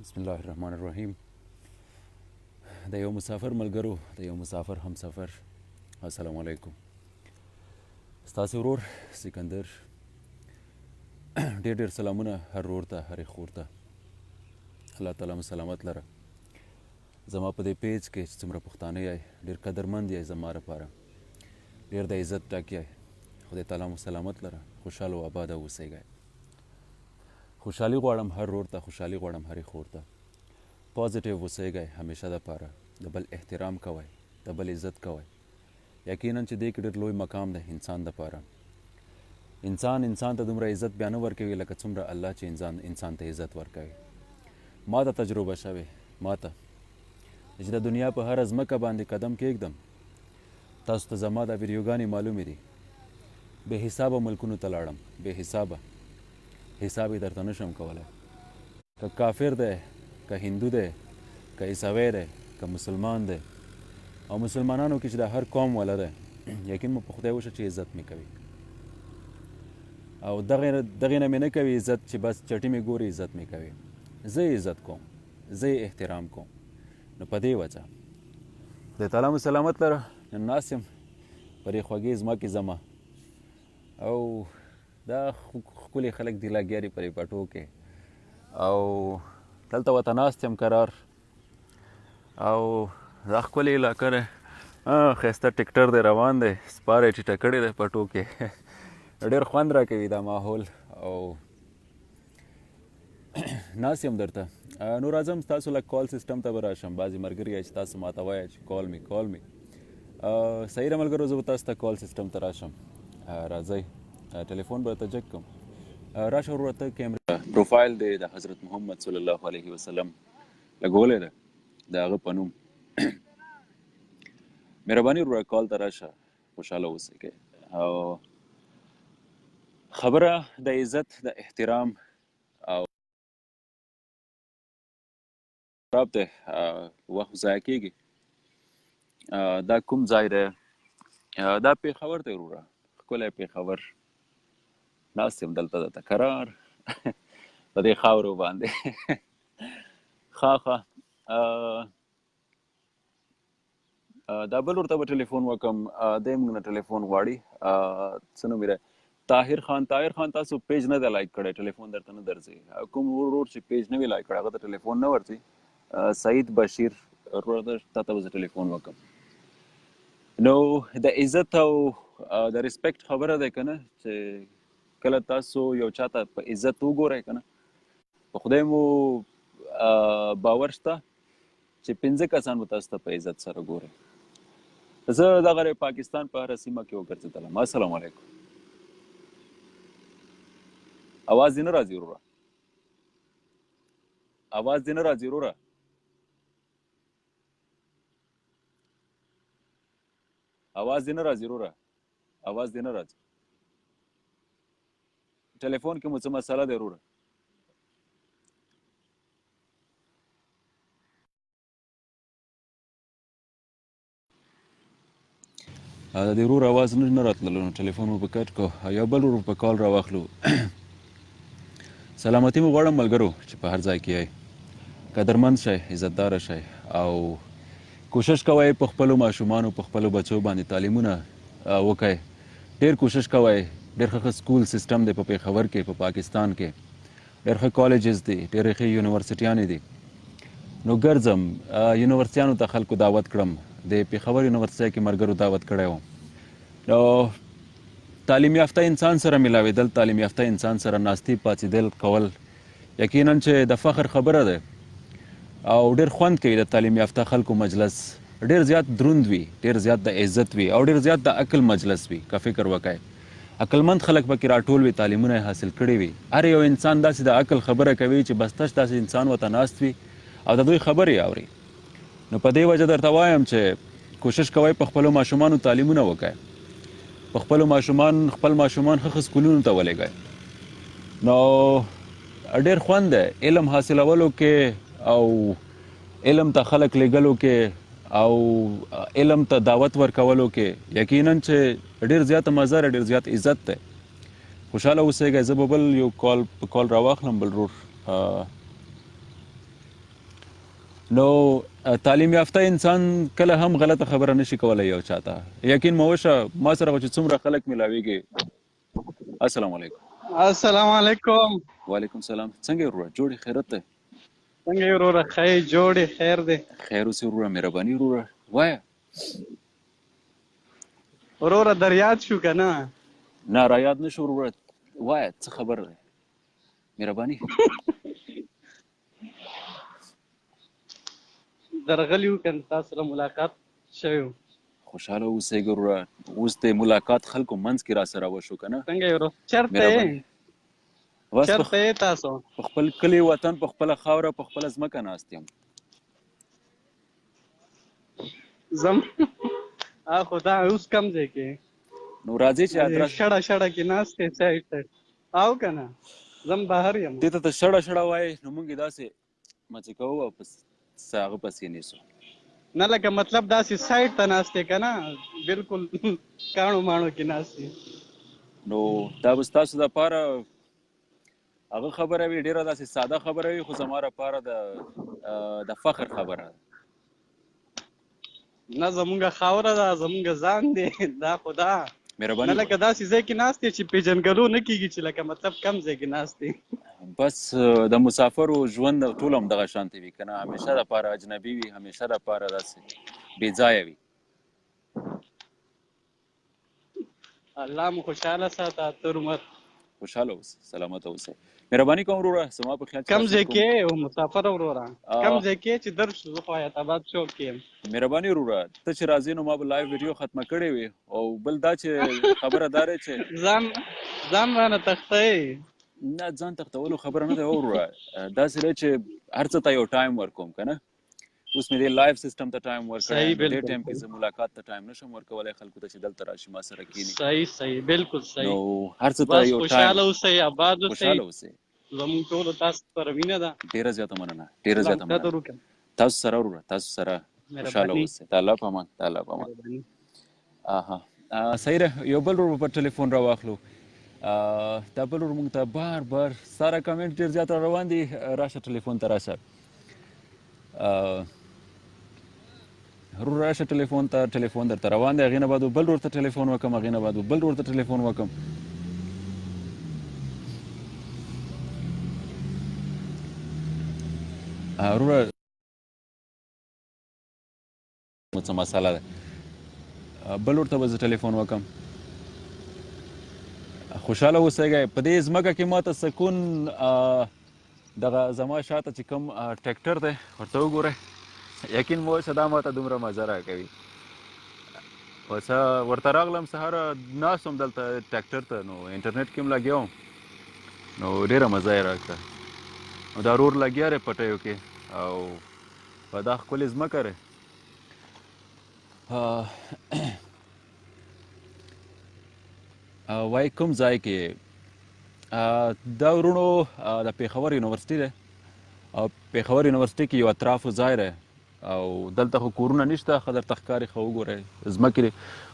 بسم الله الرحمن الرحیم. د یو مسافر ملګرو، د یو مسافر همسفر، السلام علیکم. ستاسو ورور سکندر ډېر ډېر سلامونه هر ورور ته، هرې خور ته. الله تعالی مو سلامت لره. زما په دې پیج کې چې څومره پښتانه یئ، ډېر قدرمند یئ زما لپاره، ډېر د عزت ډک یئ. خدای تعالی مو سلامت لره. خوشحال او آباده اوسئ. خوشحالي غواړم هر ورور ته، خوشحالي غواړم هرې خور ته. پازیټیو اوسئ همیشه دپاره. د بل احترام کوئ، د بل عزت کوئ. یقینا چې دې کې ډېر لوی مقام دی انسان دپاره. انسان ته دومره عزت بیا نه ورکوي لکه څومره الله چې انسان ته عزت ورکوي. ما ته تجربه شوې، ما ته چې د دنیا په هره ځمکه باندې قدم کېږدم، تاسو ته زما دا ویډیوګانې معلومې دي. بې حسابه ملکونو ته لاړم، بې حسابه، حساب یې درته نشم کولی. که کافر دی، که هندو دی، که عیسوی دی، که مسلمان دی، او مسلمانانو کې چې د هر قوم والا دی، یقین مو په خدای وشه چې عزت مې کوي. او دغې نه مې نه کوي عزت چې بس چټي مې ګوري عزت مې کوي. زه یې عزت کوم، زه یې احترام کوم. نو په دې وجه خدای تعالی مو سلامت لره. نن ناست یم په دې خوږې ځمکې زما، او دا ښکلي خلک دي لګیا دي په دې پټو کې، او دلته ورته ناست یم کرار. او دا ښکلې علاقه دی، ښایسته ټکټر دی روان دی، سپاره یې ټیټه کړې دی پټو کې. ډېر خوند راکوي دا ماحول. او ناست یم درته. نو راځم ستاسو لږ کال سیسټم ته به راشم. بعضې ملګري چې تاسو ماته وایه چې کال می صحیح ده ملګرو، زه به تاسو ته کال سیسټم ته راشم. راځئ ټلیفون به درته جګ کړم. راشه وروره ته کیمرا پروفایل دی د حضرت محمد صلی الله علیه وسلم لګولی ده د هغه په نوم. مهرباني وروره کال ته راشه، خوشحاله اوسئ. او خبره د عزت، د احترام او خراب دی، وخت ضایع کېږي. دا کوم ځای دی؟ دا پېښور دی وروره، ښکلی پېښور. ناست یم دلته درته کرار په دې خاورو باندې. ښه دا بل ورته به ټلیفون وکړم، دی موږ نه ټلیفون غواړي. څه نوم یې دی؟ طاهر خان. طاهر خان تاسو پیج نه دی لایک کړی، ټلیفون درته نه درځي. کوم ورور چې پیج نه وي لایک کړی هغه ته ټلیفون نه ورځي. سعید بشیر وروره تا ته به زه ټلیفون وکړم. نو د عزت او د ریسپیکټ خبره دی که نه، چې کله تاسو یو چا ته په عزت وګورئ که نه، په خدای مو باور شته چې 5 کسان به تاسو ته په عزت سره ګورئ. زه دغه پاکستان په هره سیمه کې وګرځېدلم. السلام علیکم. اواز دې نه راځي وروره، اواز دې نه راځي وروره. اواز دې نه راځي وروره، اواز دې نه راځي. ټلیفون کې مو څه مسله دی وروره؟ د دې ورور اواز نه راتللو، نو ټلیفون مو په کټ کو. یو بل ورور په کال راواخلو. سلامتي مو غواړم ملګرو چې په هر ځای کې یئ. قدرمند شئ، عزتداره شئ، او کوشش کوئ په خپلو ماشومانو، په خپلو بچو باندې تعلیمونه وکئ. ډېر کوشش کوئ. ډېر ښه سکول سیسټم دی په پېښور کې، په پاکستان کې. ډېر ښه کالجز دي، ډېرې ښې یونیورسټیانې دي. نو ګرځم یونیورسټیانو ته خلکو دعوت کړم. د پېښور یونیورسټۍ کې ملګرو دعوت کړی وم. نو تعلیم یافته انسان سره ملاوېدل، تعلیم یافته انسان سره ناستې پاڅېدل کول یقینا چې د فخر خبره ده، او ډېر خوند کوي د تعلیم یافته خلکو مجلس. ډېر زیات دروند وي، ډېر زیات د عزت وي، او ډېر زیات د عقل مجلس وي. که فکر وکئ، عقلمند خلک پکې راټول وي، تعلیمونه یې حاصل کړي وي. هر یو انسان داسې د عقل خبره کوي چې بس تش داسې انسان ورته ناست وي او د دوی خبرې اوري. نو په دې وجه درته وایم چې کوشش کوئ په خپلو ماشومانو تعلیمونه وکئ، په خپل ماشومان ښه سکولونو ته ولېږئ. نو ډېر خوند دی علم حاصلولو کې، او علم ته خلک لیږلو کې، او علم ته دعوت ورکولو کې. یقینا چې ډېر زیاته مزه ده، ډېر زیات عزت دی. خوشحاله اوسئ. زه به بل یو کال راواخلم، بل رور. نو تعلیم یافته انسان کله هم غلطه خبره نشي کولی یو چاته. یقین مو وشه ما سره خو چې څومره خلک ملاویږي. السلام علیکم. السلام علیکم. وعلیکم سلام. څنګه یې وروره؟ جوړې خیرت دی؟ څنګه یې وروره؟ خیر جوړې خیر دی. خیر اوسې وروره، مهرباني وروره وایه. وروره در یاد شو که نه؟ نه را یاد نه شو وروره، وایه څه خبر دی؟ مهرباني. درغلي وو که تا سره ملاقات شوی و. خوشحاله اوسېږه وروره. اوس د ملاقات خلکو منځ کې را سره وشو که نه؟ څنګه یې وروره؟ چېرته مهرباني. یې؟ بس چېرته یې تاسو؟ په خپل کلي وطن، په خپله خاوره، په خپله ځمکه ناست یم. زم خو دا اوس کم ځای کې نو راځئ چې ادرس شړه شړه کې ناست دی سایډ ته او که نه؟ زم بهر یم. دې ته شړه شړه وایي، نو موږ یې داسې مچې کوو او هغه پسې نیسو. نه لکه مطلب داسې سایډ ته ناست دی که نه، بلکل کاڼو ماڼو کې ناست دی. نو دا به ستاسو دپاره هغه خبره وي، ډېره داسې ساده خبره وي، خو زما لپاره د فخر خبره ده. نه زمونږ خاوره ده، زمونږ ځان دی دا خو دا. مهرباني. نه لکه داسې ځای کې ناست دی چې پیژنګلو نه کېږي، چې لکه مطلب کم ځای کې ناست دی. بس د مسافرو ژوند ټول همدغه شانتې وي که نه، همیشه دپاره اجنبي وي، همیشه دپاره داسې بې ځایه وي. الله مو خوشحاله ساته، تر عمر خوشحاله اوسئ، سلامته اوسئ. مهرباني کوم وروره، زما په خیال کم ځای کې او مسافر وروره کم ځای کې چې درشو، زه خو حیات آباد چوک کې یم. مهرباني وروره، ته چې راځې نو ما به لایو ویډیو ختمه کړې وي، او بل دا چې خبره دا دی چې ځان رانه تښتئ. نه ځان تختولو خبره نه ده وروره، داسې دی چې هر څه ته یو ټایم ورکوم که نه. اوس مې دې لایف سیسټم ته ټایم ورکړی، دې ټایم کې زه ملاقات ته ټایم نشم ورکولی خلکو ته چې دلته راشي ما سره کښېني. صحیح بالکل صحیح. نو هر څه ته یو ټایم. خوشحاله اوسئ، آباد اوسئ. خوشحاله اوسئ. زموږ ټولو تاسو سره مینه ده. ډېره زیاته مننه، ډېره زیاته مننه. تاسو سره وروره، تاسو سره خوشحاله اوسئ. د الله په امان، د الله په امان. صحیح ده. یو بل ورور په ټلیفون راواخلو. دا بل ورور موږ ته بار بار ساره کمنټ ډېر زیات را روان دي، راشه ټلیفون ته راشه. ورور راشه ټلیفون ته، ټلیفون درته روان دی. هغې نه بعد بل ورور ته ټلیفون وکړم، هغې نه بعد بل ورور ته ټلیفون وکړم. وروره څه مسله ده، بل ورته به زه ټلیفون وکړم. خوشحاله اوسئ. په دې ځمکه کې ما ته سکون دغه زما شاته چې کوم ټریکټر دی ورته وګورئ، یقین مو وشه دا ما ته دومره مزه راکوي. وڅه ورته راغلم سهاره ناست وم دلته ټریکټر ته، نو انټرنیټ کې هم لګیا وم، نو ډېره مزه یې راکړه. نو دا ورور لګیا دی پټیو کې، او په دا ښکلې ځمکه دی. وایي کوم ځای کې دا ورونو د پېښور یونیورسټي دی، او پېښور یونیورسټي کې یو اطرافو ځای دی، او دلته خو کورونه نشته، ښه درته ښکاري، ښه وګورئ ځمکې دي،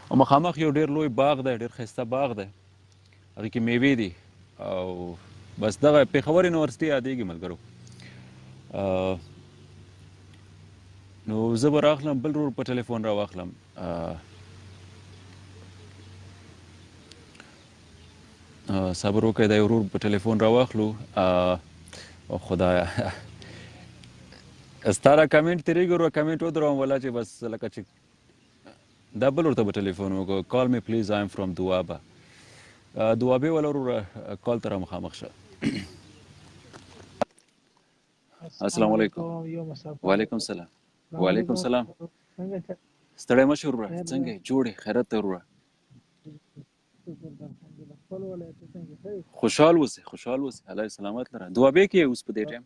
او مخامخ یو ډېر لوی باغ دی، ډېر ښایسته باغ دی، هغې کې میوې دي، او بس دغه پېښور یونیورسټي یادېږي ملګرو. نو زه به راغلم، بل ورور په ټلیفون راواخلم. صبر وکړئ، دا یو ورور په ټلیفون راواخلو. او خدایه ستا را کمنټ تېرېږي وروره، کمنټ ودروم ولا چې بس لکه چې دا بل ورته به ټلیفون وکړو. کال می پلیز آی ام فرام دوابه. دوابې والا وروره کال ته را مخامخ شه. السلام علیکم. وعلیکم سلام. وعلیکم سلام. ستړی مه شې وروره، څنګه یې؟ جوړ یې؟ خیرت دی وروره؟ خوشحال اوسې، خوشحال اوسې، الله دې سلامت لره. دوابې کې یې اوس په دې ټایم؟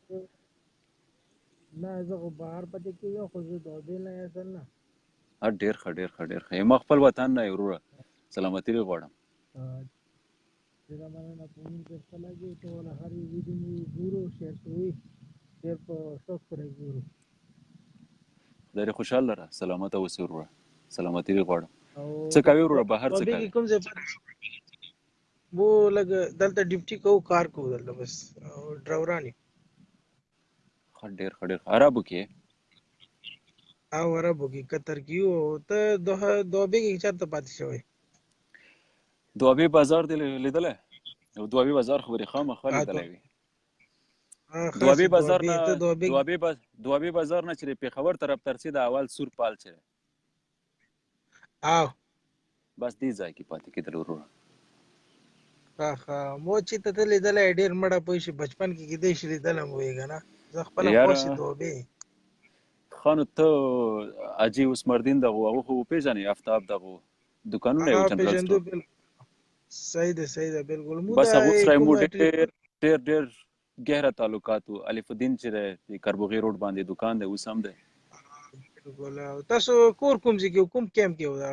نه زه خو بهر پټې کې یم، خو زه دوابې نه یم اصل نه. ډېر ښه، ډېر ښه، ډېر ښه. ما خپل وطن نه یې وروره، سلامتي دې غواړم. ډېره مننه، په مونږ ډېر ښه لګي، ټول هر یو ویډیو مو ګورو، شیر کوئ، ډېر په شوق سره یې ګورو. خدای دې خوشحال لره، سلامته اوسې وروره، سلامتي دې غواړم. څه کوې وروره؟ بهر څه کوې؟ کوم ځای مو لږ دلته ډیوټي کوو، کار کوو دلته بس، او ډرایوران یو. ښه، ډېر ښه، ډېر ښه. عربو کې او عربو کې قطر کې یو ته دوبه کې چرته پاتې شوی دوابي بازار دې لیدلی دوابي بازار خبرې خامخا ا لیدلی وي خاصه دوابي بازار دوبه نه ته دوبه دوابي بازار نه چې د پېښور طرف ترسي د اول سور پال چې او بس دې ځای کې پاتې کېدل وروره ها مو چې ته لیدلې ډېر مړه پوي شي بچپن کې دې شي لیدلم وې کنه زه خپل یاره خوښ دوبه خانو ته اجي عثمردین دغه هغه خو پېژنې آفتاب دغه دوکانونه یو جنرال پیژندو سټور صحیح ده بالکل مو بس هغه سره مو کومه ډېر گهره تعلقات و الف الدین چې د کربوغي روډ باندې دکان دی اوس هم دی بالکل تاسو کور کوم ځای کې کوم کیمپ کې و دا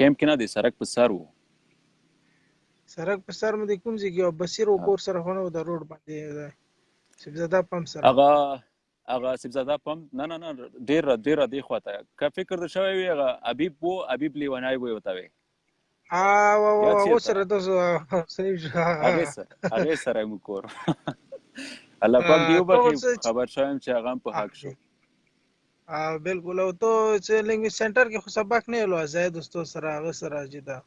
کیمپ کې نه دی سرک په سر و سرک په سر مې کوم ځای کې بصیر او کور سره خونه د روډ باندې سبزاده پم سره هغه سبزاده پم نه ډېر دی خواته که فکر د شوی وي هغه حبیب لیونای وي وته وي او سره تاسو صحیح هغه سره مو کور الله پاک دیو بخي خبر شوم چې هغه په حق شو بالکل او ته چې لینګویج سنټر کې خو سبق نه لو زید دوستو سره هغه سره جدا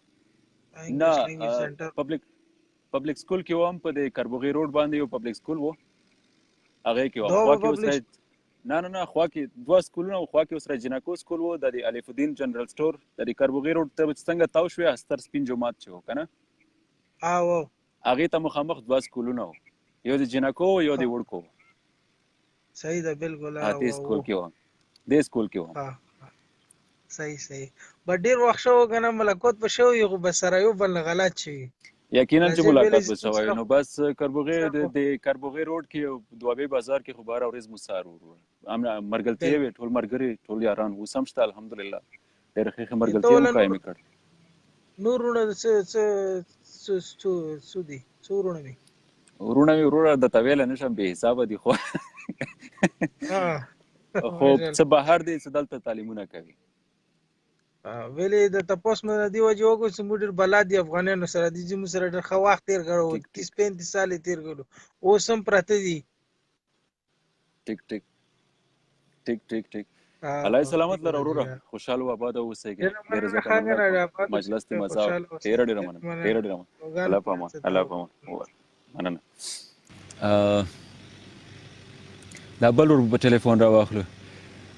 نه پبلک سکول کې وم په د کربوغي روډ باندې یو پبلک سکول وو هغه کې وو خو کې اوس نه خو کې دوه سکولونه خو کې اوس جنکو سکول وو د الف الدین جنرال سٹور د کربوغي روډ ته څنګه تاو شوې استر سپین جماعت چې کنه او هغه ته مخامخ دوه سکولونه وو یو د جنکو یو د وړکو صحیح ده بالکل دې سکول کې وو صحیح بډ ډیر وخت شو کنه ملکوت په شو یو بس سره یو بل غلط شي یقینا چې ملاقات وشوي نو بس کربوغي د کربوغي روډ کې دوابي بازار کې خبر اورز مسار ورو امنا مرګلتي وي ټول مرګري ټول یاران وسم شته الحمدلله ډېر ښه مرګلتي هم قائم کړ نورونه سودي څورونه وي ورونه د تویل نشم به حساب دي خو څه بهر دي څه دلته تعلیمونه کوي ویلې د تپوس مې دی وجه وګو چې موږ ډېر بلاد دي افغانانو سره دي چې موږ سره ډېر ښه وخت تیر کړو 30-35 سال تیر کړو اوس هم پراته دي ټیک الله سلامت لره وروره خوشاله و آباد اوسئ ډېر زیات مجلس ته مزه ډېر مننه الله پامان دا بل ور په ټلیفون را واخلو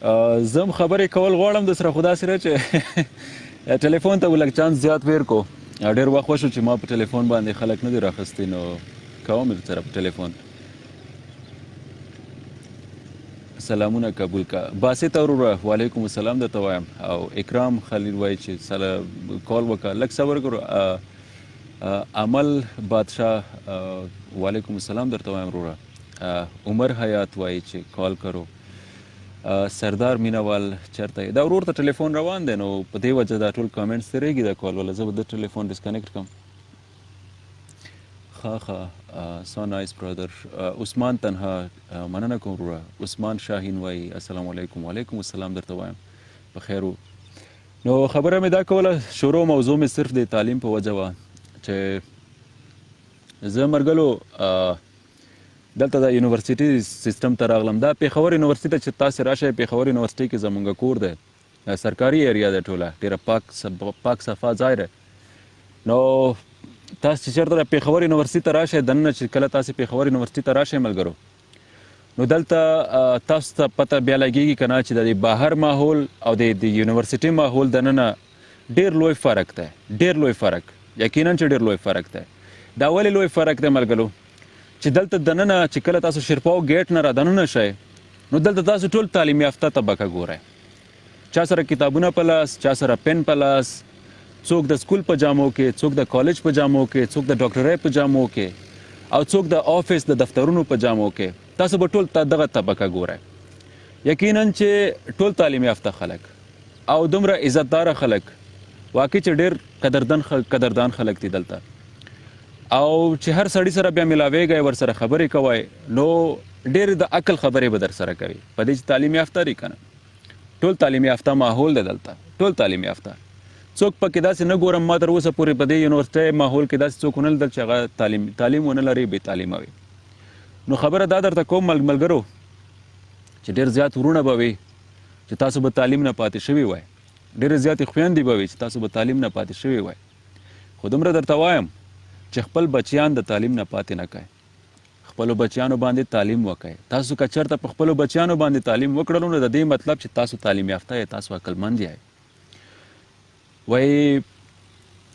زم خبرې کول غواړم د سره خدا سره چې ټلیفون ته ولک چانس زیات ویر کو ډېر وخت وشو چې ما په ټلیفون باندې خلک نه دي راخستي نو کوم سره په ټلیفون سلامونه قبول کا باسط وروره وعلیکم السلام درته وایم او اکرام خلیل وایي چې کال وکړه لږ صبر کړو عمل بادشاه وعلیکم السلام درته وایم وروره عمر حیات وایي چې کال کرو سردار مینوال چرته دا ورور ته ټلیفون روان دی نو په دې وجه دا ټول کامنټس ترېږي دا کال ولا زه به د ټلیفون ډسکنیکټ کړم ښه سو نایس برادر عثمان تنها مننه کوم وروره عثمان شاهین وایي السلام علیکم وعلیکم السلام درته وایم په خیر نو خبره مې دا کوله شروع موضوع مې صرف د تعلیم په وجه وه چې زه مرګلو دلته د یونیورسيټي سیستم ته راغلم دا پیښور یونیورسيټي ته چې تاسو راشئ پیښور یونیورسيټي کې زمونږ کور دی سرکاري ایریا ده ټوله ډېره پاک صفا ځای دی نو تاسو چې چېرته د پیښور یونیورسيټي ته راشئ دننه چې کله تاسو پیښور یونیورسيټي ته راشئ ملګرو نو دلته تاسو ته پته بیا لګېږي که نه چې د بهر ماحول او د یونیورسيټي ماحول دننه ډېر لوی فرق دی یقینا چې ډېر لوی فرق دی دا ولې لوی فرق دی ملګرو چې دلته دننه چې کله تاسو شیرپاو ګیټ نه را دننه شئ نو دلته تاسو ټول تعلیم یافته طبقه ګورئ چا سره کتابونه په لاس چا سره پن په لاس څوک د سکول په جامو کې څوک د کالج په جامو کې څوک د ډاکټرۍ په جامو کې او څوک د آفیس د دفترونو په جامو کې تاسو به ټول دغه طبقه ګورئ یقینا چې ټول تعلیم یافته خلک او دومره عزتدار خلک واقعي چې ډېر قدردان خلک دي دلته او چې هر سړي سره بیا ملاویږئ ورسره خبرې کوئ نو ډېرې د عقل خبرې به در سره کوي په دې چې تعلیم یافته دي که نه ټول تعلیم یافته ماحول دی دلته ټول تعلیم یافته څوک پکې داسې نه ګورم ما تر اوسه پورې په دې یونیورسټۍ ماحول کې داسې څوک ونه لیدل چې هغه تعلیم ونه لري بې تعلیمه وي نو خبره دا درته کوم ملګرو چې ډېر زیات ورونه به وي چې تاسو به تعلیم نه پاتې شوي وای، ډېرې زیاتې خویندې به وي چې تاسو به تعلیم نه پاتې شوي وای. خو دومره درته وایم چې خپل بچیان د تعلیم نه پاتې نه کړئ، خپلو بچیانو باندې تعلیم وکړئ. تاسو که چېرته په خپلو بچیانو باندې تعلیم وکړلو نو د دې مطلب چې تاسو تعلیم یافته یې، تاسو عقلمند یې. وایي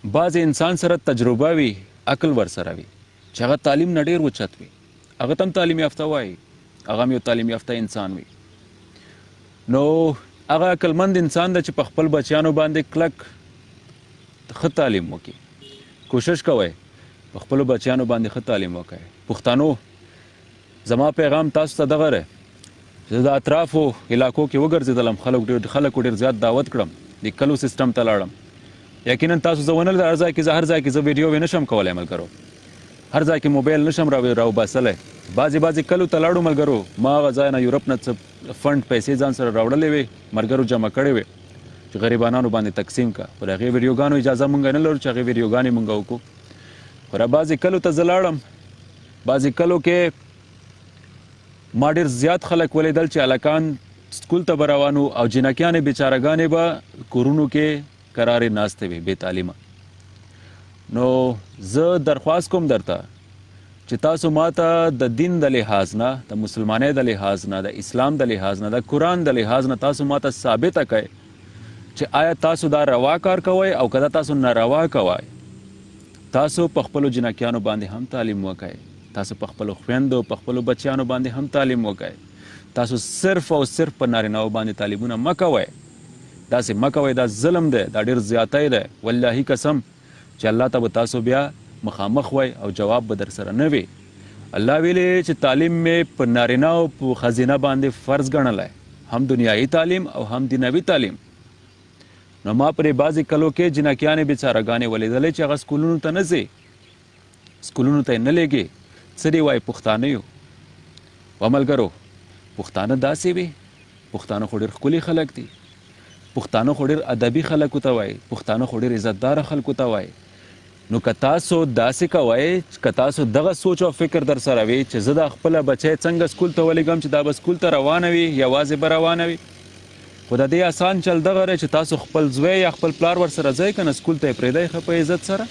بعضې انسان سره تجربه وي، عقل ورسره وي، چې هغه تعلیم نه ډېر اوچت وي، هغه ته هم تعلیم یافته وایي، هغه هم یو تعلیم یافته انسان وي. نو هغه عقلمند انسان ده چې په خپل بچیانو باندې کلک ښه تعلیم وکړي. کوشش کوئ په خپلو بچیانو باندې ښه تعلیم وکړئ. پښتنو زما پیغام تاسو ته دغه دی چې د اطرافو علاقو کې وګرځېدلم، خلکو ډېر زیات دعوت کړم، د کلو سیسټم ته لاړم. یقینا تاسو زه ونه هر ځای کې زه ویډیو نشم کولی ملګرو، هر ځای کې موبایل نشم راوباسلی. بعضې کلو ته لاړو ملګرو، ما هغه ځای نه یورپ نه څه فنډ پیسې ځان سره راوړلې وې، ملګرو جمع کړې وې چې غریبانانو باندې تقسیم کا. پر هغې ویډیوګانو اجازه مونږ نه لرو چې هغې ویډیوګانې مونږ وکړو. خو بعضې کلو ته زه لاړم، بعضې کلو کې ما ډېر زیات خلک ولیدل چې هلکان سکول ته به روان وو او جنکیانې بېچارهګانې به کورونو کې قرارې ناستې وې بې تعلیمه. نو زه درخواست کوم درته چې تاسو ماته د دین د لحاظ نه، د مسلمانۍ د لحاظ نه، د اسلام د لحاظ نه، د قرآن د لحاظ نه تاسو ماته ثابته کړئ چې آیا تاسو دا روا کار کوئ او که دا تاسو ناروا کوئ. تاسو په خپلو جنکیانو باندې هم تعلیم وکړئ، تاسو په خپلو خویندو په خپلو بچیانو باندې هم تعلیم وکړئ. تاسو صرف او صرف په نارینهو باندې تعلیمونه مه کوئ، داسې مه کوئ، دا ظلم دی، دا ډېر زیاتی دی. واللهي قسم چې الله ته به تاسو بیا مخامخ وای او جواب به در سره نه وي. الله ویلي چې تعلیم مې په نارینه او په ښځینه باندې فرض ګڼلی، هم دنیایي تعلیم او هم دینوي تعلیم. نو ما پرې بعضې کلو کې جنکیانې بېچارهګانې ولیدلې چې هغه سکولونو ته نه ځي، سکولونو ته یې نه لیږي. څه دې وایي پښتانه یو و ملګرو، پښتانه داسې وي، پښتانه خو ډېر ښکلي خلک دي، پښتانه خو ډېر ادبي خلکو ته وایي، پښتانه خو ډېر عزتداره خلکو ته وایي. نو که تاسو داسې کوئ، که تاسو دغه سوچ او فکر در سره وي چې زه دا خپله بچی څنګه سکول ته ولیږم چې دا به سکول ته روانه وي، یوازې به روانه وي. خو د دې اسان چل دغه دی چې تاسو خپل زوی یا خپل پلار ورسره ځئ که نه سکول ته یې پرېږدئ ښه په عزت سره،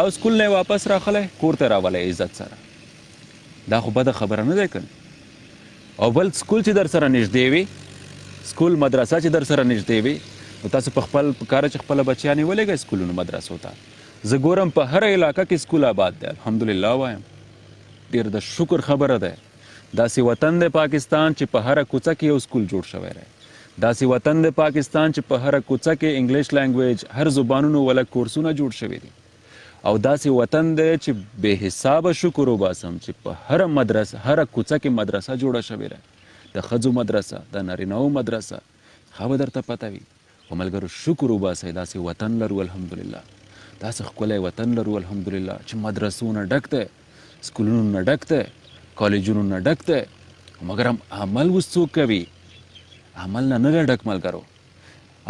او سکول نه یې واپس راخلی کور ته راولئ عزت سره. دا خو بده خبره نه دی که نه. او بل سکول چې در سره نږدې وي، سکول مدرسه چې در سره نږدې وي، نو تاسو په خپل پکاره چې خپله بچیانې ولېږئ سکولونو مدرسو ته. زه ګورم په هره علاقه کې سکول آباد دی، الحمدلله وایم، ډېر د شکر خبره ده. داسې وطن دی پاکستان چې په هره کوڅه کې یو سکول جوړ شوی دی. داسې وطن دی پاکستان چې په هره کوڅه کې انګلیش لینګویج هر زبانونو ولا کورسونه جوړ شوي دي. او داسې وطن دی چې بې حسابه شکر وباسم چې په هره مدرسه، هره کوڅه کې مدرسه جوړه شوې ده، د ښځو مدرسه، د نارینهو مدرسه، ښه به درته پته وي. خو ملګرو شکر وباسئ داسې وطن لرو الحمدلله، داسې ښکلی وطن لرو الحمدلله چې مدرسو نه ډک دی، سکولونو نه ډک دی، کالجونو نه ډک دی. مګر عمل اوس څوک کوي؟ عمل نه دی ډک ملګرو،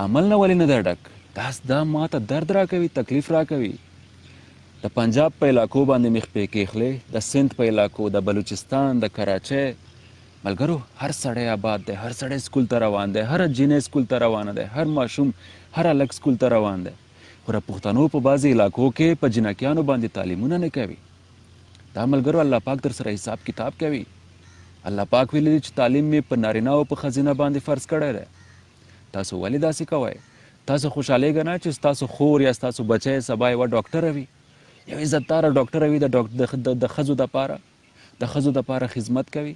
عمل نه ولې نه دی ډک؟ دا ما ته درد راکوي، تکلیف راکوي. د پنجاب په علاقو باندې مې خپې کېښلې، د سند په علاقو، د بلوچستان، د کراچۍ ملګرو، هر سړی آباد دی، هر سړی سکول ته روان دی، هر جینۍ سکول ته روانه دی، هر ماشوم، هر هلک سکول ته روان دی. خو د پښتنو په بعضې علاقو کې په جنکیانو باندې تعلیمونه نه کوي. دا ملګرو الله پاک در سره حساب کتاب کوي. الله پاک ویلي دی چې تعلیم مې په نارینه او په ښځینه باندې فرض کړی دی. تاسو ولې داسې کوئ؟ تاسو خوشحالیږئ نه چې ستاسو خور یا ستاسو بچی سبا یوه ډاکټره وي، یو عزتداره ډاکټره وي، د ښځو دپاره د ښځو دپاره خدمت کوي.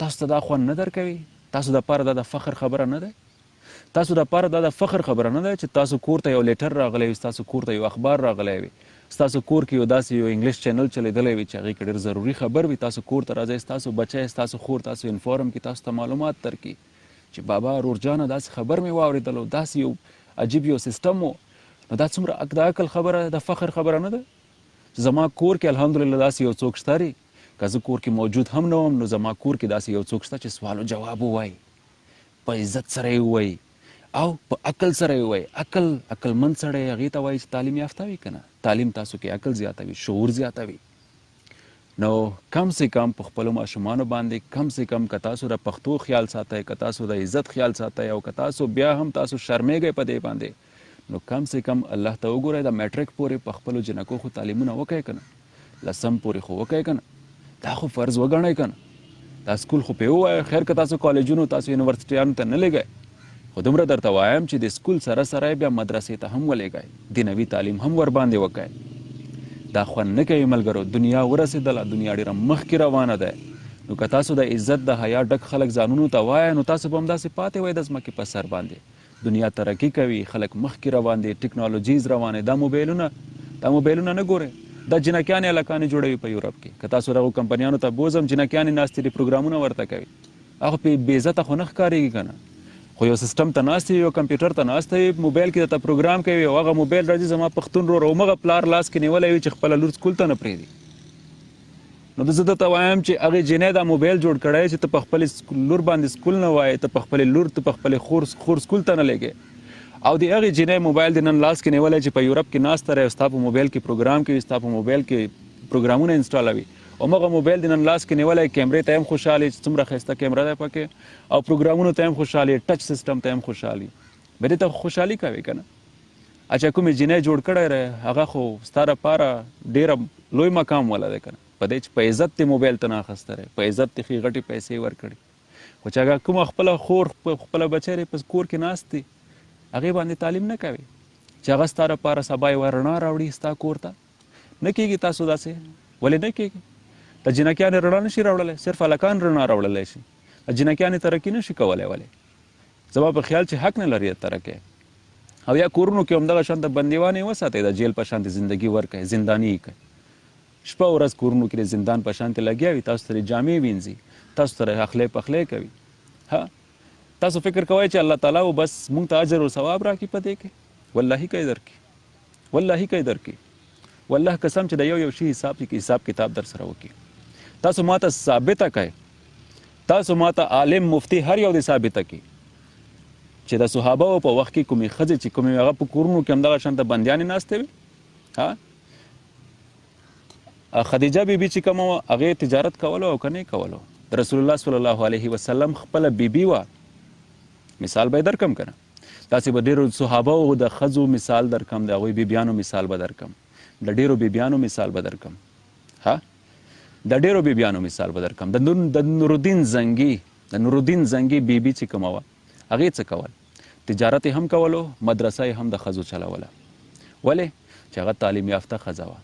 تاسو ته دا خوند نه درکوي؟ تاسو دپاره دا د فخر خبره نه ده؟ تاسو دپاره دا د فخر خبره نه ده چې تاسو کور ته یو لیټر راغلی وي، ستاسو کور ته یو اخبار راغلی وي، ستاسو کور کې یو داسې یو انګلیش چینل چلیدلی وي چې هغې کې ډېر ضروري خبر وي، تاسو کور ته راځئ، ستاسو بچی، ستاسو خور تاسو انفارم کړي، تاسو ته معلومات درکړي چې بابا رورجانه داسې خبر مې واورېدلو، داسې یو عجیب یو سیسټم و. نو دا څومره د عقل خبره، د فخر خبره نه ده چې زما کور کې الحمدلله داسې یو څوک شته دی. که زه کور کې موجود هم نه وم نو زما کور کې داسې یو څوک شته چې سوال و جواب ووایي، په عزت سره یې ووایي او په عقل سره یې ووایي. عقلمند سړی هغې ته وایي چې تعلیم یافته وي که نه. تعلیم تاسو کې عقل زیاتوي، شعور زیاتوي. نو کم سے کم په خپلو ماشومانو باندې کم سے کم که تاسو د پښتو خیال ساتئ، که تاسو د عزت خیال ساتئ او که تاسو بیا هم تاسو شرمېږئ په دې باندې، نو کم سے کم الله ته وګورئ د میټرک پورې په خپلو جنکو خو تعلیمونه وکئ که نه، 10م پورې خو وکئ که نه، دا خو فرض وګڼئ که نه، دا سکول خو پې ووایه. خیر که تاسو کالجونو تاسو یونیورسټیانو ته نه لېږئ، خو دومره درته وایم چې د سکول سره سره بیا مدرسې ته هم ولېږئ، دینوي تعلیم هم ورباندې وکئ. دا خوند نه کوي ملګرو، دنیا ورسېدله، دنیا ډېره مخکې روانه ده. نو که تاسو د عزت د حیا ډک خلک ځانونو ته وایه، نو تاسو به همداسې پاتې وئ د ځمکې په سر باندې. دنیا ترقي کوي، خلک مخکې روان دي، ټکنالوژیز روانې. دا موبایلونه نه ګورئ، دا جنکیانې هلکانې جوړوي په یورپ کې. که تاسو دغو کمپنیانو ته بوزم، جنکیانې ناستې دي، پروګرامونه ورته کوي. هغه پې بې عزته خو نه ښکارېږي که نه، خو یو سیسټم ته ناست یو کمپیوټر ته ناست وي، موبایل کې درته پروګرام کوي، او هغه موبایل راځي زما پښتون ورور همغه پلار لاس کې نیولی وي چې خپله لور سکول ته نه پرېږدي. نو زه درته وایم چې هغې جینۍ دا موبایل جوړ کړی چې ته په خپلې لور باندې سکول نه وایې، ته په خپلې لور ته په خپلې خور سکول ته نه لېږې، او د هغې جینۍ موبایل د نن لاس کې نیولی چې په یورپ کې ناسته رهی، ستا په موبایل کې پروګرام کوي، ستا په موبایل کې پروګرامونه انسټالوي، همغه موبایل د نن لاس کې نیولی، کیمرې ته هم خوشحالي چې څومره ښایسته کیمره ده پکې، او پروګرامونو ته هم خوشحالي، ټچ سیسټم ته هم خوشحالي. به دې ته خوشحالي کوي که نه. اچھا کومې جینۍ جوړ کړی دی هغه خو ستا دپاره ډېره لوی مقام والا دی که نه، په دې چې په عزت دې موبایل ته نه اخیستی دی، په عزت دې ښې غټې پیسې ورکړي. خو چې هغه کومه خپله خور خپله بچی دی په کور کې ناست دی، هغې باندې تعلیم نه کوي چې هغه ستا دپاره سبا یوه رڼا راوړي ستا کور ته. نه کېږي تاسو داسې، ولې نه کېږي؟ د جنکیانې رڼا نشي راوړلی، صرف هلکان رڼا راوړلی شي، جنکیانې ترقي نشي کولی. ولې؟ زما په خیال چې حق نه لري د ترقۍ. او یا کورونو کې همدغه شانته بندیوانې وساتئ، د جیل په شانتې زندګي ورکړئ، زنداني یې کړئ. شپه ورځ کورونو کې د زندان په شانتې لګیا وي، تاسو سره جامې وینځي، تاسو سره اخلی پخلی کوي. ها تاسو فکر کوئ چې الله تعالی بس موږ ته اجر او ثواب راکړي په دې کې؟ والله کوي درکړي، والله کوي درکړي. والله قسم چې د یو شي حساب کتاب در سره وکړي. تاسو ماته ثابته کړئ، تاسو ماته عالم مفتی هر یو دې ثابته کړي چې د صحابهو په وخت کې کومې ښځې چې کومې هغه په کورونو کې همدغه شانته بندیانې ناستې وي. خدیجه بیبي چې کومه وه هغې تجارت کولو او که نه یې کولو، د رسول الله صلی الله علیه وسلم خپله بیبي وه. مثال به یې درکم که نه، داسې به ډېرو صحابهو د ښځو مثال درکم، د هغوی بیبیانو مثال به درکم، د ډېرو بیبیانو مثال به درکم. د ډېرو بیبیانو مثال به درکم. د نورالدین زنګي بیبي چې کومه وه هغې څه کول؟ تجارت یې هم کولو، مدرسه یې هم د ښځو چلوله. ولې؟ چې هغه تعلیم یافته ښځه وه،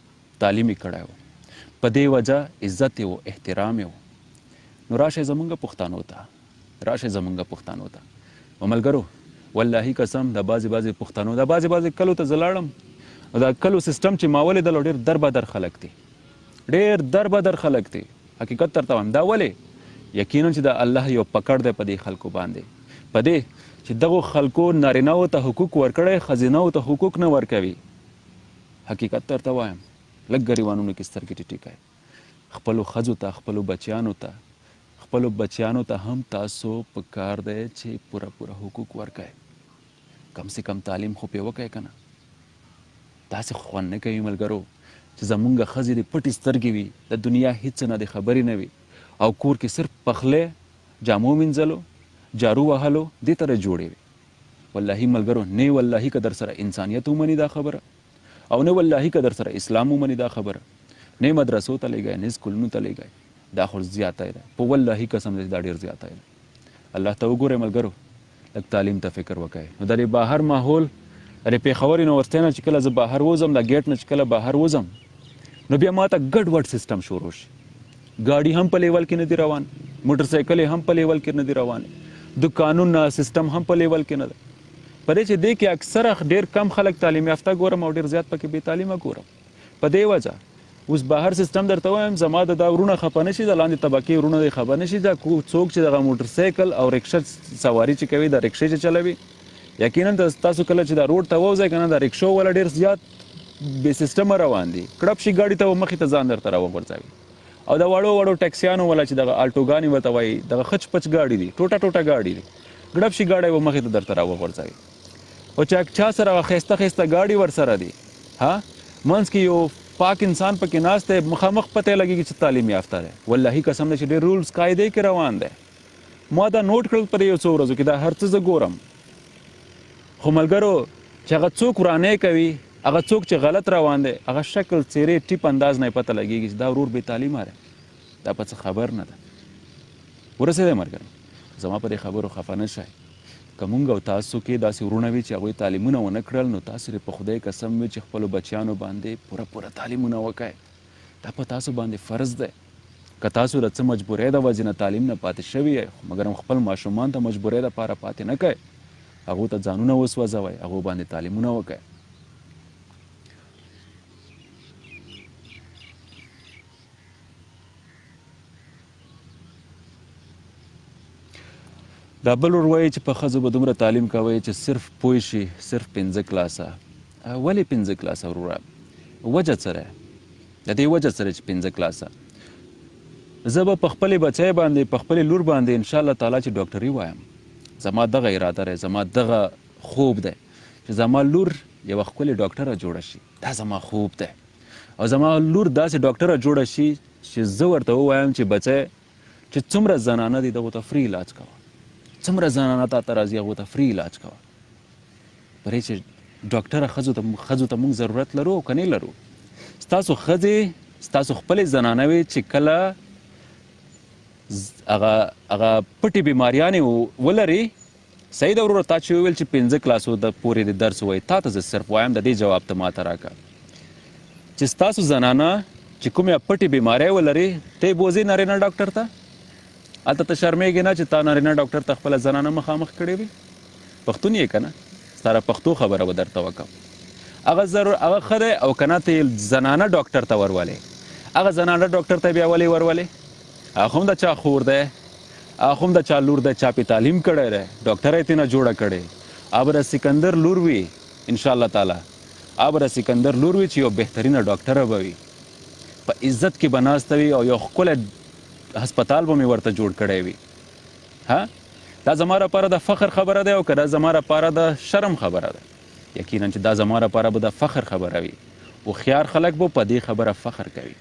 تعلیم یې کړی و، په دې وجه عزت یې و، احترام یې و. نو راشئ زمونږ پښتنو ته، و ملګرو والله قسم د بعضې پښتنو د بعضې کلو ته زه لاړم، او دا کلو سیسټم چې ما ولیدل ډېر دربدر خلک دي، ډېر دربدر خلک دي. حقیقت درته وایم. دا ولې؟ یقینا چې د الله یو پکړ دی په دې خلکو باندې، په دې چې دغو خلکو نارینهو ته حقوق ورکړی، ښځینهو ته حقوق نه ورکوي. حقیقت درته وایم، لږ ګریوانونو کې سترګې ټیټې کړئ، خپلو ښځو ته، خپلو بچیانو ته هم تاسو په کار دی چې پوره حقوق ورکړئ. کم سے کم تعلیم خو پې وکړئ که نه. داسې خوند نه کوي ملګرو چې زمونږ ښځې د پټې سترګې وي، د دنیا هیڅ نه د خبرې نه وي، او کور کې صرف پخلی، جامو مینځلو، جارو وهلو دې ته جوړې وي. والله ملګرو نه والله که در سره انسانیت ومني دا خبره، او نه والله که در سره اسلام ومني دا خبره، نه مدرسو ته لېږئ، نه سکولونو ته لېږئ، دا خو زیاتی ده. په والله قسم دی دا ډېر زیاتی ده. الله ته وګورئ ملګرو، لږ تعلیم ته فکر وکړئ. نو د دې بهر ماحول د پېښور یونیورسټۍ نه چې کله زه بهر وځم، د ګیټ نه چې کله بهر وځم، نو بیا ماته ګډوډ سیسټم شروع شي. ګاډي هم په لیول کې نه دي روان، موټرسایکلې هم په لیول کې نه دي روانې، د قانون سیسټم هم په لیول کې نه ده. په دې چې دې کې اکثره ډېر کم خلک تعلیم یافته ګورم او ډېر زیات پکې بې تعلیمه ګورم. په دې وجه اوس بهر سیسټم درته وایم، زما د دا ورونه خفه نه شي، د لاندې طبقې ورونه دې خفه نه شي، دا څوک چې دغه موټرسایکل او رکشه سواري چې کوي، د رکشې چې چلوي، یقینا تاسو کله چې دا روډ ته ووځئ که نه، د رکشو والا ډېر زیات بې سیسټمه روان دي، کړپ شي ګاډي ته مخې ته ځان درته راوغورځوي. او د وړو ټیکسیانو والا چې دغه الټوګانې ورته وایي، دغه خچ پچ ګاډي دي، ټوټه ګاډي دي، ګړپ شي ګاډی به مخې ته درته راوغورځوي. او چا سره ښایسته ګاډي ورسره دي، منځ کې یو پاک انسان پکې ناست دی مخامخ پته لګېږي چې تعلیم یافته دی واللهي قسم دی چې ډېر رولز قاعدې کې روان دی ما دا نوټ کړل په یو څو ورځو کې دا هر څه زه ګورم خو ملګرو چې هغه څوک ورانۍ کوي هغه څوک چې غلط روان دی هغه شکل څیرې ټیپ انداز نه یې پته لګېږي چې دا ورور بې تعلیمه دی دا په څه خبر نه ده ورسېدی ملګرو زما په دې خبرو خفه نه شئ که مونږ او تاسو کې داسې وروڼه وي چې هغوی تعلیمونه ونه کړل نو تاسو په خدای قسم وي چې خپلو بچیانو باندې پوره تعلیمونه وکړئ دا په تاسو باندې فرض دی که تاسو د څه مجبورۍ د وجې نه تعلیم نه پاتې شوي یئ مګر خپل ماشومان ته مجبورۍ دپاره پاتې نه کوئ هغو ته ځانونه وسوځوئ هغو باندې تعلیمونه وکړئ دا بل ور وایي چې په ښځو به دومره تعلیم کوئ چې صرف پوه شي صرف 5 کلاسه ولې 5 کلاسه وروره وجه څه دی د دې وجه څه دی چې 5 کلاسه زه به په خپلې بچی باندې په خپلې لور باندې انشاءالله تعالی چې ډاکټري وایم زما دغه اراده دی زما دغه خوب دی چې زما لور یوه ښکلې ډاکټره جوړه شي دا زما خوب دی او زما لور داسې ډاکټره جوړه شي چې زه ورته ووایم چې بچی چې څومره زنانه دي دغو ته فری علاج کوه څومره زنانه تا ته راځي هغو ته فری علاج کوه پرې چې ډاکټره ښځو ته موږ ضرورت لرو او که نه لرو ستاسو ښځې ستاسو خپلې زنانه وي چې کله هغه پټې بیماریانې ولري صحیح ده وروره تا چې وویل چې 5 کلاسو د پورې د درس ووایي تا ته زه صرف وایم د دې جواب ته ما ته راکړه چې ستاسو زنانه چې کومې پټې بیماری ولري ته یې بوځې نارینه ډاکټر ته هلته ته شرمېږې نه چې تا نارینه ډاکټر ته خپله زنانه مخامخ کړې وي پښتون یې که نه ستاره پښتو خبره به درته وکړم هغه ښه دی او که نه ته یې زنانه ډاکټر ته ورولې هغه زنانه ډاکټر ته بیا ولې ورولې هغه هم د چا خور دی هغه هم د چا لور دی چا پې تعلیم کړی دی ډاکټره یې تېنه جوړه کړې هغه به د سکندر لور وي انشاءالله تعالی هغه به د سکندر لور وي چې یو بهترینه ډاکټره به وي په عزت کې به ناسته وي او یو ښکلی هسپتال به مې ورته جوړ کړی وي ها دا زما لپاره د فخر خبره ده او که دا زما لپاره د شرم خبره ده یقینا چې دا زما لپاره به د فخر خبره وي هوښیار خلک به په دې خبره فخر کوي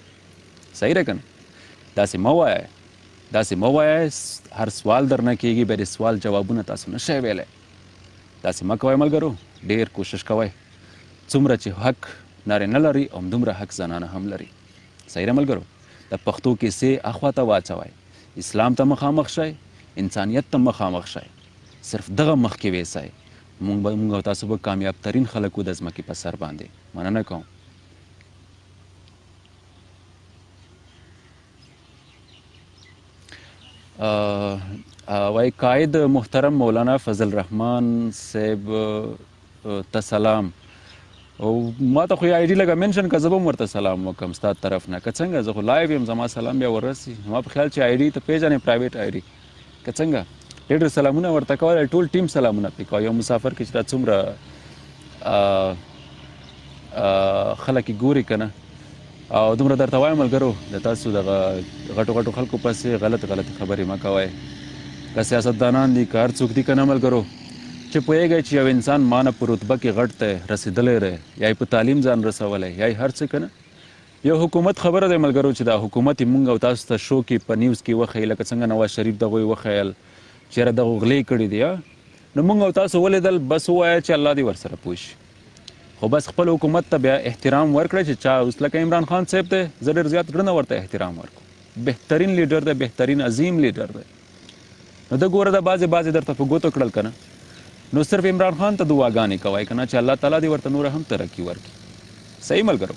صحیح ده که نه داسې مه وایئ هر سوال درنه کېږي بیا د سوال جوابونه تاسو نه شئ ویلی داسې مه کوئ ملګرو ډېر کوشش کوئ څومره چې حق نارینه لري همدومره حق زنانه هم لري صحیح ده ملګرو د پښتو کیسې اخوا ته واچوئ اسلام ته مخامخ شئ انسانیت ته مخامخ شئ صرف دغه مخکې ویسئ موږ او تاسو به کامیاب ترین خلک وو د ځمکې په سر باندې مننه کوم وای قائد محترم مولانا فضل الرحمن صاحب ته سلام او ما ته خو یې آی ډي لږه منشن که زه به هم ورته سلام وکړم ستا طرف نه که څنګه زه خو لایو یم زما سلام بیا ورسي ما په خیال چې آی ډي ته پېژنې پرایویټ آی ډي که څنګه ډېر سلامونه ورته کولی ټول ټیم سلامونه پرې کوه یو مسافر کې چې دا څومره خلک یې ګوري که نه او دومره درته وایم ملګرو د تاسو دغه غټو خلکو پسې غلط خبرې مه کوئ که سیاستدانان دي که هر څوک دي که نه ملګرو چې پوهیږئ چې یو انسان ما نه په رتبه کې غټ دی رسېدلی دی یا یې په تعلیم ځان رسولی یا یې هر څه که نه یو حکومت خبره دی ملګرو چې دا حکومت یې مونږ او تاسو ته شو کې په نیوز کې وښیي لکه څنګه نواز شریف دغه یې وښیل چې یاره دغه غلې کړي دي نو مونږ او تاسو ولیدل بس ووایه چې الله دې ورسره پوه شي خو بس خپل حکومت ته بیا احترام ورکړئ چې چا اوس لکه عمران خان صاحب دی زه ډېر زیات ګرنه ورته احترام ورکړم بهترین لیډر دی بهترین عظیم لیډر دی نو ده ګوره د بعضې درته په ګوتو کړل که نه نو صرف عمران خان ته دعاګانې کوئ که نه چې الله تعالی دې ورته نوره هم ترقي ورکړي صحیح ملګرو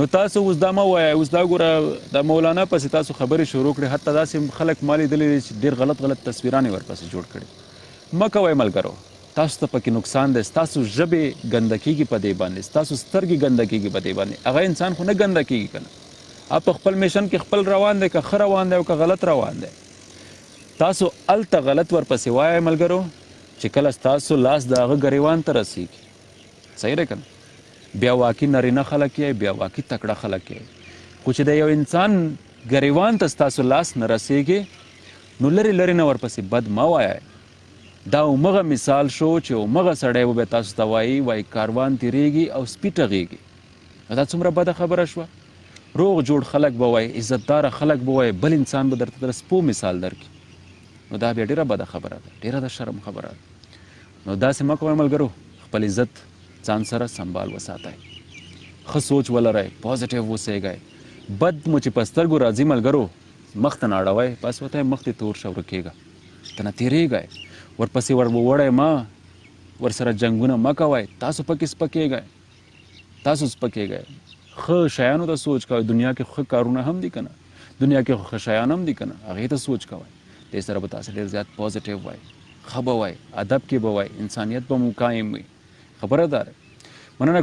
نو تاسو اوس دا مه وایئ اوس دا ګوره د مولانا پسې تاسو خبرې شروع کړې حتی داسې خلک ما لیدلي دي چې ډېر غلط تصویران یې ورپسې جوړ کړي مه کوئ ملګرو تاسو ته پکې نقصان دی ستاسو ژبې ګنده کېږي په دې باندې ستاسو سترګې ګنده کېږي په دې باندې هغه انسان خو نه ګنده کېږي که نه په خپل میشن کې خپل روان دی که ښه روان دی او که غلط روان دی تاسو هلته غلط ورپسې وایئ ملګرو چې کله ستاسو لاس د هغه ګریوان ته رسیږي صحیح دی که نه بیا واقعي نارینه خلک یې بیا واقعي تکړه خلک یې خو چې د یو انسان ګریوان ته ستاسو لاس نه رسیږي نو لرې نه ورپسې بد مه وایئ دا همغه مثال شو چې همغه سړی به تاسو ته وایي کاروان تیریږي او سپي ټغیږي دا څومره بده خبره شوه. روغ جوړ خلک به وای، عزتداره خلک به وای، بل انسان به درته د سپو مثال درکړي. نو دا بیا ډېره بده خبره ده، ډېره د شرم خبره ده. نو داسې مه کوئ ملګرو، خپل عزت ځان سره سنبال وساتئ، ښه سوچ ولرئ، پازیټیو اوسیږئ. بد مو چې په سترګو راځي ملګرو مخ ته نه اړوئ، بس ورته مخ دې تور شه ورکېږه، ته نه تېرېږئ، ورپسې وړئ مه، ورسره جنګونه مه کوئ. تاسو پکې سپکېږئ، تاسو سپکېږئ. ښه شیانو ته سوچ کوئ، دنیا کې ښه کارونه هم دي که نه، دنیا کې ښه شیان هم دي که نه، هغې ته سوچ کوئ. دې سره به تاسو ډېر زیات پازیټیو وای، ښه به وای، ادب کې به وای، انسانیت به مو قایم وي. خبره ده. مننه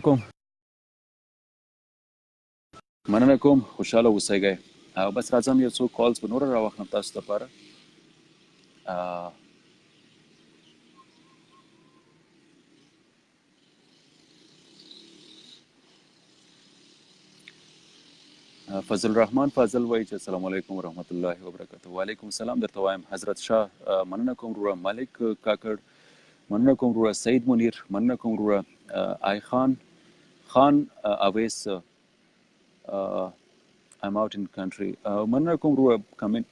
کوم، خوشحاله اوسئ. او بس راځم یو څو کالز به نور راواخلم تاسو لپاره. فضل الرحمن فاضل وایي چې السلام علیکم ورحمت الله وبرکاته. وعلیکم السلام درته وایم حضرت شاه. مننه کوم وروره مالک کاکړ، مننه کوم وروره سعید منیر، مننه کوم وروره آی خان اویس I'm out in country. مننه کوم وروره کمنټ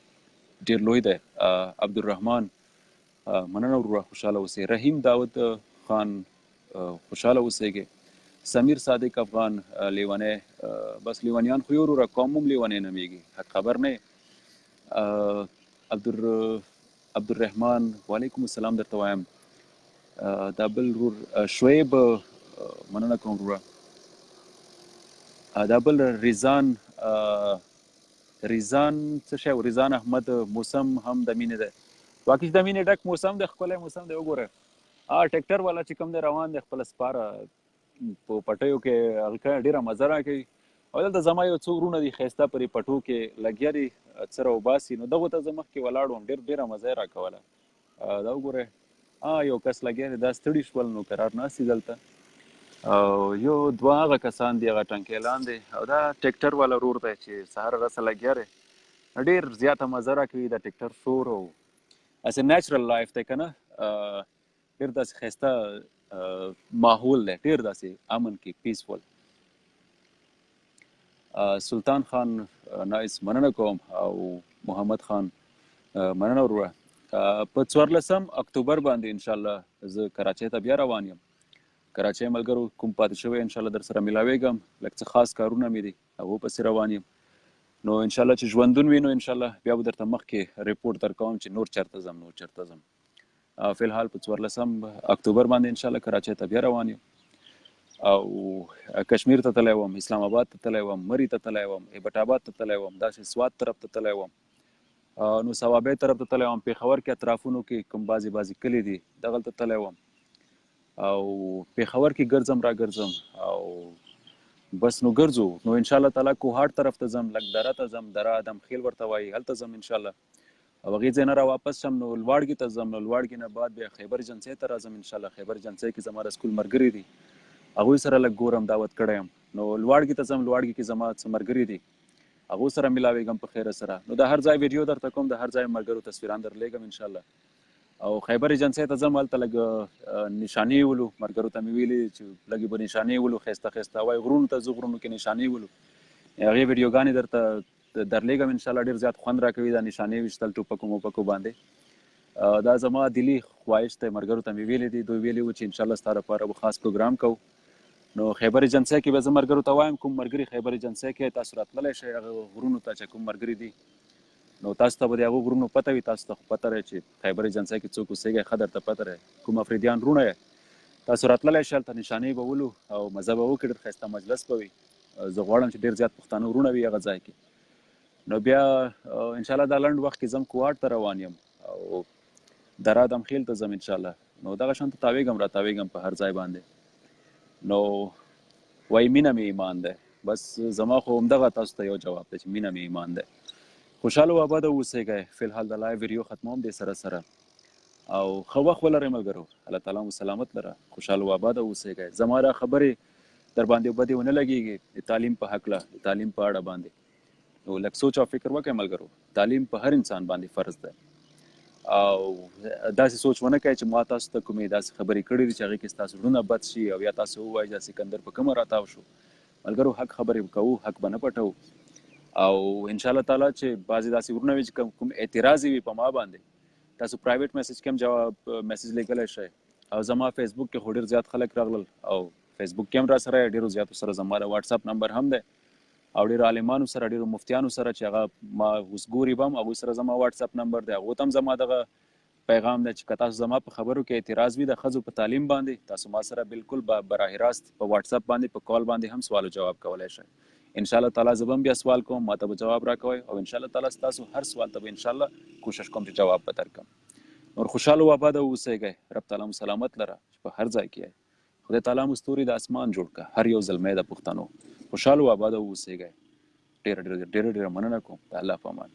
ډېر لوی دی. عبدالرحمن مننه وروره خوشحاله اوسئ. رحیم داود خان خوشحاله اوسئ. سمیر صادق افغان لیونی، بس لیونیان خو یو وروره قوم هم لیونی نومیږي، حق خبر نه. عبدالرحمن وعلیکم السلام درته وایم. دا بل ورور شعیب مننه کوم وروره. دا بل ریزان څه شی و؟ ریزان احمد موسم هم د مینې دی. واقعي د مینې ډک موسم دی، ښکلی موسم دی. وګوره ټیکټر والا چې کوم دی روان دی خپله سپاره په پټیو کې هلکه ډېره مزه راکوي. او دلته زما یو څو وروڼه دي ښایسته پرې پټو کې لګیا دي څه راوباسي، نو دغو ته زه مخکې ولاړ وم، ډېره مزه یې راکوله. دا وګورئ یو کس لګیا دی، دا ستړي شول نو قرار ناست دي دلته. او یو دوه هغه کسان دي هغه ټنکیلان دي، او دا ټیکټر والا ورور دی چې سهار راسه لګیا دی، ډېر زیاته مزه راکوي دا ټیکټر شور. او اسې نیچرل لایف دی که نه، ډېر داسې ښایسته ماحول دی، ډېر داسې امن کې پیسفول. سلطان خان نایس مننه کوم، او محمد خان مننه وروره. په 14 اکتوبر باندې انشاءالله زه کراچۍ ته بیا روان یم. کراچۍ ملګرو کوم پاتې شوی انشاءالله در سره میلاویږم، لږ څه خاص کارونه مې دي هغو پسې روان یم. نو انشاءالله چې ژوندون وي نو انشاءالله بیا به درته مخکې ریپورټ درکوم چې نور چېرته ځم. فی الحال په 14 اکتوبر باندې انشاءالله کراچۍ ته بیا روان یم. او کشمیر ته تللی وم، اسلام آباد ته تللی وم، مري ته تللی وم، ایبټ آباد ته تللی وم، داسې سوات طرف ته تللی وم، نو صوابۍ طرف ته تللی وم، پېښور کې اطرافونو کې کوم بعضې کلي دي دغلته تللی وم، او پېښور کې ګرځم را ګرځم، او بس نو ګرځو. نو انشاءالله تعالی کوهاټ طرف ته ځم، لږ دره ته ځم، دره ادم خیل ورته وایي، هلته ځم انشاءالله. او هغې ځای نه را واپس شم نو لواړګي ته ځم، نو لواړګي نه بعد بیا خیبر جنسۍ ته راځم انشاءالله. خیبر جنسۍ کې زما د سکول ملګري دي، هغوی سره لږ ګورم، دعوت کړی یم. نو لواړګي ته ځم، لواړګي کې زما څه ملګري دي هغو سره میلاویږم په خیره سره. نو د هر ځای ویډیو درته کوم، د هر ځای ملګرو تصویران درلیږم انشاءالله. او خیبر جنسۍ ته ځم، هلته لږ نشانې ولو، ملګرو ته مې ویلي چې لږې به نشانې ولو، ښایسته ښایسته وایي غرونو ته ځو، غرونو کې نشانې ولو. هغې ویډیوګانې درته درلیږم انشاءالله. ډېر زیات خوند راکوي دا نشانې ویشتل ټوپکو موپکو باندې. دا زما دلي خواهش دی، ملګرو ته مې ویلي دي، دوی ویلي وو چې انشاءالله ستا لپاره به خاص پروګرام کوو. نو خیبر جنسۍ کې به زه ملګرو ته وایم کوم ملګري خیبر جنسۍ کې تاسو راتللی شئ هغه غرونو ته چې کوم ملګري دي، نو تاسو ته به د هغو غرونو پته وي، تاسو ته خو پته رهی چې خیبر جنسۍ کې څوک اوسېږئ، ښه درته پته رهی کوم افریدیان وروڼه یې، تاسو راتللی شئ هلته نشانې به ولو او مزه به وکړي، ډېر ښایسته مجلس به وي. زه غواړم چې ډېر زیات پښتانه وروڼه وي هغه ځای کې. نو بیا انشاءالله دا لنډ وخت کې زم کوهاټ ته روان یم او دره ادم خیل ته ځم انشاءالله. نو دغه شان ته راتاویږم په هر ځای باندې. نو وایي مینه مې ایمان دی، بس زما خو همدغه تاسو ته یو جواب دی چې مینه مې ایمان دی. خوشحاله و آباده اوسېږئ. فی الحال د لایو ویډیو ختموم دې سره او ښه وخت ولرئ ملګرو، الله تعالی مو سلامت لره، خوشحاله و آباده اوسېږئ. زما دا خبرې در باندې بدې ونه لګېږي د تعلیم په هکله، د تعلیم په اړه باندې، نو لږ سوچ او فکر وکړئ ملګرو. تعلیم په هر انسان باندې فرض دی، او داسې سوچ ونه کوئ چې ما تاسو ته کومې داسې خبرې کړې دي چې هغې کې ستاسو زړونه بد شي او یا تاسو ووایئ چې سکندر په کومه راتاو شو. ملګرو حق خبرې کوو، حق به نه پټو او ان شاء الله تعالی چې بعضې داسې ورونه وي چې کوم اعتراض وي په ما باندې، تاسو پرایویټ میسج کې هم جواب میسج لیکلی شئ. او زما فیسبوک کې خو ډېر زیات خلک راغلل او فیسبوک کې هم را سره ډېرو زیاتو سره زما د واتساپ نمبر هم دی او ډېرو عالمانو سره ډېرو مفتیانو سره چې هغه ما اوس ګوري به هم هغوی سره زما واتساپ نمبر دی، هغو ته هم زما دغه پیغام دی چې که تاسو زما په خبرو کې اعتراض وي د ښځو په تعلیم باندې، تاسو ما سره بالکل براه راست په واتساپ باندې په کال باندې هم سوال او جواب کولی شئ. ان شاء الله تعالی زه به هم بیا سوال کوم، ما ته به جواب راکوئ او ان شاء الله تعالی ستاسو هر سوال ته به ان شاء الله کوشش کوم چې جواب به درکړم. نور خوشحاله او آباده اوسئ، رب تعالی مو سلامت لره چې په هر ځای کې یې. خدای تعالی مو ستوري د اسمان جوړ کړه، هر یو زلمی د پښتنو. خوشحاله او آباده اوسئ. ډېره ډېره مننه کوم. د الله په امان.